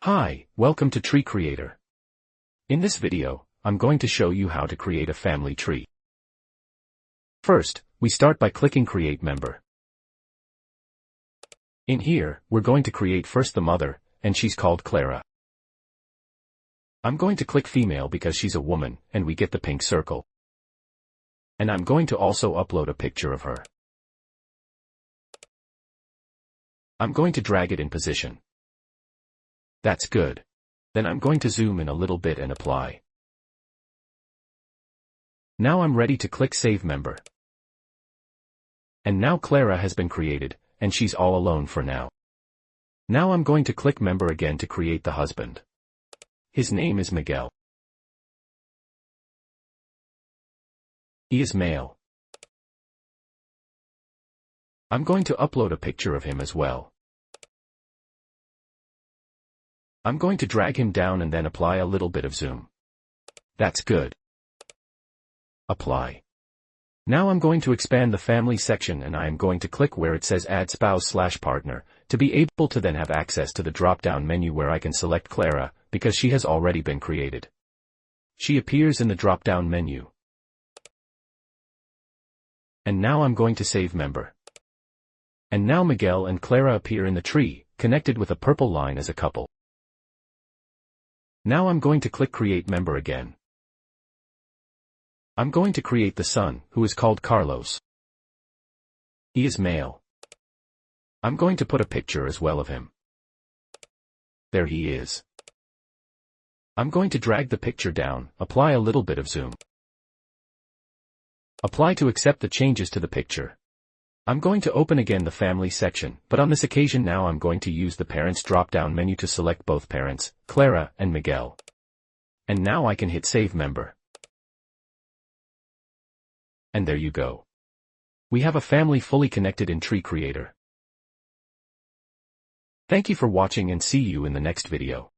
Hi, welcome to TreeCreator. In this video, I'm going to show you how to create a family tree. First, we start by clicking Create Member. In here, we're going to create first the mother, and she's called Clara. I'm going to click Female because she's a woman, and we get the pink circle. And I'm going to also upload a picture of her. I'm going to drag it in position. That's good. Then I'm going to zoom in a little bit and apply. Now I'm ready to click Save Member. And now Clara has been created, and she's all alone for now. Now I'm going to click Member again to create the husband. His name is Miguel. He is male. I'm going to upload a picture of him as well. I'm going to drag him down and then apply a little bit of zoom. That's good. Apply. Now I'm going to expand the family section and I am going to click where it says Add Spouse/Partner, to be able to then have access to the drop-down menu where I can select Clara, because she has already been created. She appears in the drop-down menu. And now I'm going to save member. And now Miguel and Clara appear in the tree, connected with a purple line as a couple. Now I'm going to click Create Member again. I'm going to create the son, who is called Carlos. He is male. I'm going to put a picture as well of him. There he is. I'm going to drag the picture down, apply a little bit of zoom. Apply to accept the changes to the picture. I'm going to open again the family section, but on this occasion now I'm going to use the parents drop-down menu to select both parents, Clara and Miguel. And now I can hit Save Member. And there you go. We have a family fully connected in TreeCreator. Thank you for watching and see you in the next video.